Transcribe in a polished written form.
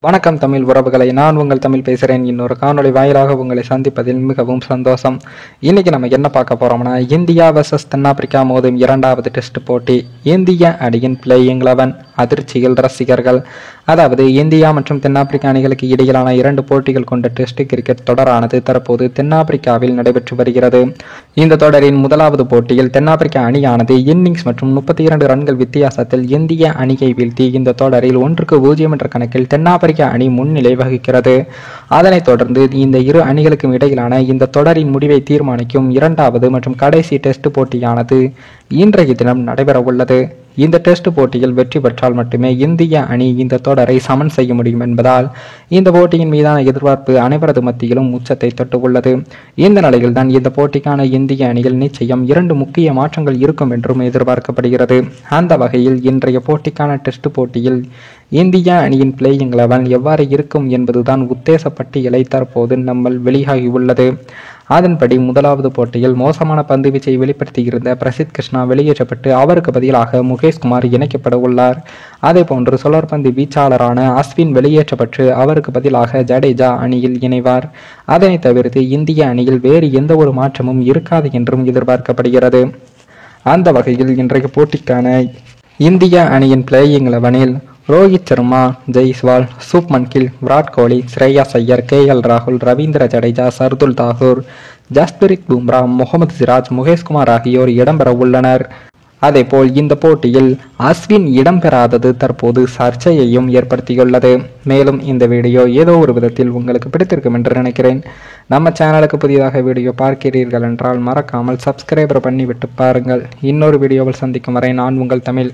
வணக்கம் தமிழ் உறவுகளை, நான் உங்கள் தமிழ் பேசுகிறேன். இன்னொரு காணொளி வாயிலாக உங்களை சந்திப்பதில் மிகவும் சந்தோஷம். இன்னைக்கு நம்ம என்ன பார்க்க போறோம்னா, இந்தியா வர்சஸ் தென்னாப்பிரிக்கா மோதும் இரண்டாவது டெஸ்ட் போட்டி. இந்திய அணியின் பிளேயிங் 11 அதிர்ச்சியில் ரசிகர்கள். அதாவது இந்தியா மற்றும் தென்னாப்பிரிக்கா அணிகளுக்கு இடையிலான 2 போட்டிகள் கொண்ட டெஸ்ட் கிரிக்கெட் தொடரானது தற்போது தென்னாப்பிரிக்காவில் நடைபெற்று வருகிறது. இந்த தொடரின் முதலாவது போட்டியில் தென்னாப்பிரிக்கா அணியானது இன்னிங்ஸ் மற்றும் 32 ரன்கள் வித்தியாசத்தில் இந்திய அணியை வீழ்த்தி இந்த தொடரில் 1-0 என்ற கணக்கில் தென்னாப்பிரிக்கா அணி முன்னிலை வகிக்கிறது. அதனைத் தொடர்ந்து இந்த இரு அணிகளுக்கும் இடையிலான இந்த தொடரின் முடிவை தீர்மானிக்கும் இரண்டாவது மற்றும் கடைசி டெஸ்ட் போட்டியானது இன்றைய தினம் நடைபெற உள்ளது. இந்த டெஸ்ட் போட்டியில் வெற்றி பெற்றால் மட்டுமே இந்திய அணி இந்த தொடரை சமன் செய்ய முடியும் என்பதால் இந்த போட்டியின் மீதான எதிர்பார்ப்பு அனைவரது மத்தியிலும் உச்சத்தை தொட்டு உள்ளது. இந்த நிலையில் தான் இந்த போட்டிக்கான இந்திய அணியில் நிச்சயம் 2 முக்கிய மாற்றங்கள் இருக்கும் என்றும் எதிர்பார்க்கப்படுகிறது. அந்த வகையில் இன்றைய போட்டிக்கான டெஸ்ட் போட்டியில் இந்திய அணியின் பிளேயிங் 11 எவ்வாறு இருக்கும் என்பதுதான் உத்தேச பட்டியலை தற்போது நம்ம வெளியாகியுள்ளது. அதன்படி முதலாவது போட்டியில் மோசமான பந்து வீச்சை வெளிப்படுத்தியிருந்த பிரசித் கிருஷ்ணா வெளியேற்றப்பட்டு அவருக்கு பதிலாக முகேஷ்குமார் இணைக்கப்பட உள்ளார். அதே போன்று சுழற்பந்து வீச்சாளரான அஸ்வின் வெளியேற்றப்பட்டு அவருக்கு பதிலாக ஜடேஜா அணியில் இணைவார். அதனை தவிர்த்து இந்திய அணியில் வேறு எந்த ஒரு மாற்றமும் இருக்காது என்றும் எதிர்பார்க்கப்படுகிறது. அந்த வகையில் இன்றைய போட்டிக்கான இந்திய அணியின் பிளேயிங் 11 ரோஹித் சர்மா, ஜெய்ஸ்வால், சுப்மன் கில், விராட் கோலி, ஸ்ரேயாஸ் ஐயர், KL ராகுல், ரவீந்திர ஜடேஜா, சர்துல் தாகூர், ஜஸ்பிரித் பும்ரா, முகமது சிராஜ், முகேஷ்குமார் ஆகியோர் இடம்பெற உள்ளனர். அதேபோல் இந்த போட்டியில் அஸ்வின் இடம்பெறாதது தற்போது சர்ச்சையையும் ஏற்படுத்தியுள்ளது. மேலும் இந்த வீடியோ ஏதோ ஒரு விதத்தில் உங்களுக்கு பிடித்திருக்கும் என்று நினைக்கிறேன். நம்ம சேனலுக்கு புதிதாக வீடியோ பார்க்கிறீர்கள் என்றால் மறக்காமல் சப்ஸ்கிரைபர் பண்ணிவிட்டு பாருங்கள். இன்னொரு வீடியோவில் சந்திக்கும் வரை நான் உங்கள் தமிழ்.